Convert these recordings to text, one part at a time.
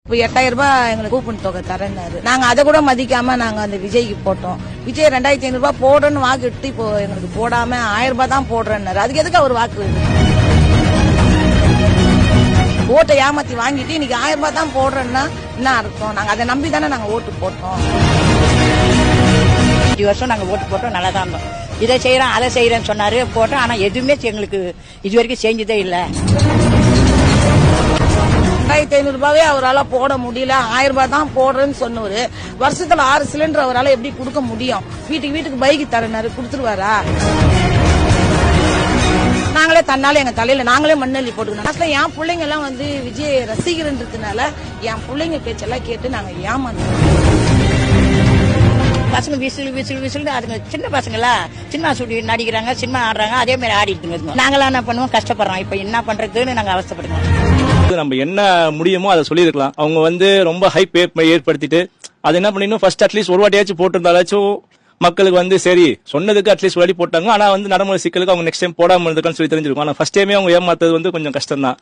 இப்போ 8000 ரூபாய் எங்களுக்கு கூப்பன் தொகை தரேன்னாரு. நாங்க அதை கூட மதிக்காம நாங்க அந்த விஜய்க்கு போட்டோம். விஜய் 2500 ரூபாய் போடுன்னு வாக்கு இப்போ எங்களுக்கு போடாம 1000 ரூபாய் தான் போடுறேன்னாரு. அதுக்கு எதுக்கு அவர் வாக்கு ஓட்டை ஏமாத்தி வாங்கிட்டு இன்னைக்கு 1000 ரூபாய் தான் போடுறேன்னா என்ன அர்த்தம்? நாங்க அதை நம்பி தானே நாங்க ஓட்டு போட்டோம். 5 வருஷம் நாங்க ஓட்டு போட்டோம், நல்லா தான் இருந்தோம். இதை செய்யறோம் அதை செய்யறேன்னு சொன்னாரு, போட்டோம். ஆனா எதுவுமே எங்களுக்கு இது வரைக்கும் செஞ்சதே இல்ல. 2500 ரூபாவே அவரால் போட முடியல, 1000 ரூபாய் தான் போடுறேன்னு சொன்னவரு வருஷத்துல 6 சிலிண்டர் அவரால் எப்படி கொடுக்க முடியும்? வீட்டுக்கு பைக்கு தரனாரு, கொடுத்துருவாரா? நாங்களே தன்னால எங்க தலையில நாங்களே மண்ணள்ளி போட்டுக்கணும். அசல என் பிள்ளைங்க எல்லாம் விஜய் ரசிகர்ன்றதுனால என் பிள்ளைங்க பேச்செல்லாம் கேட்டு நாங்க ஏமாந்தோம். பசங்க விசில் அதுங்க சின்ன பசங்களா சினிமா சுட்டி நடிக்கிறாங்க, சினிமா ஆடுறாங்க, அதே மாதிரி ஆடிட்டு நாங்களாம் என்ன பண்ணுவோம், கஷ்டப்படுறோம். இப்ப என்ன பண்றதுன்னு நாங்க அவஸ்தைப்படுறோம். நம்ம என்ன முடியுமோ அதை சொல்லியிருக்கலாம். அவங்க ரொம்ப ஹைப் ஏற்படுத்திட்டு அது என்ன பண்ணிடணும், ஃபர்ஸ்ட் அட்லீஸ்ட் ஒரு வாட்டியாச்சும் போட்டிருந்தாலாச்சும் மக்களுக்கு சரி சொன்னதுக்கு அட்லீஸ்ட் வழி போட்டாங்க. ஆனா நடைமுறை சிக்கலுக்கு அவங்க நெக்ஸ்ட் டைம் போடாம இருந்திருக்கான்னு சொல்லி தெரிஞ்சிருக்கும். ஆனா ஃபர்ஸ்ட் டைமே அவங்க ஏமாத்தது கொஞ்சம் கஷ்டம் தான்.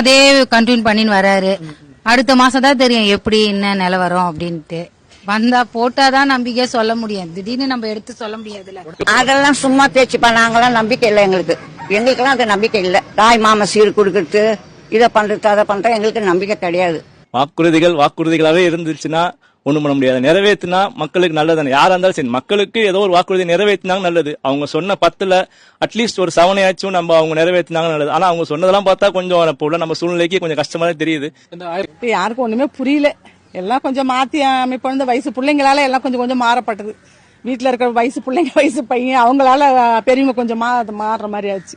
அதே கண்டினியூ பண்ணின்னு வராரு. அடுத்த மாசம் தான் தெரியும் எப்படி என்ன நிலவரம் அப்படின்ட்டு. வந்தா போட்டாதான் நம்பிக்கையா சொல்ல முடியும். திடீர்னு நம்ம எடுத்து சொல்ல முடியாதுல்ல. அதெல்லாம் சும்மா பேச்சுப்பா. நாங்களாம் நம்பிக்கை இல்லை எங்களுக்கெல்லாம் அது நம்பிக்கை இல்லை. தாய் மாமா சீர் கொடுக்கறது, இதை பண்றது அதை பண்ற எங்களுக்கு நம்பிக்கை கிடையாது. வாக்குறுதிகளாவே இருந்துச்சுன்னா ஒண்ணும் பண்ண முடியாது. நிறைவேற்றினா மக்களுக்கு நல்லதானே. யாரா இருந்தாலும் சரி, மக்களுக்கு ஏதோ ஒரு வாக்குறுதி நிறைவேற்றினாங்க நல்லது. அவங்க சொன்ன 10ல அட்லீஸ்ட் ஒரு 7 நம்ம அவங்க நிறைவேற்றினாங்க நல்லது. ஆனா அவங்க சொன்னதெல்லாம் பார்த்தா கொஞ்சம் நம்ம சூழ்நிலைக்கு கொஞ்சம் கஷ்டமா தெரியுது. யாருக்கும் ஒண்ணுமே புரியல. எல்லாம் கொஞ்சம் மாத்தி அமைப்பு வயசு பிள்ளைங்களால எல்லாம் கொஞ்சம் மாறப்பட்டது. வீட்டுல இருக்கிற வயசு பிள்ளைங்க வயசு பையன் அவங்களால பெரியவங்க கொஞ்சம் மாறுற மாதிரி ஆச்சு.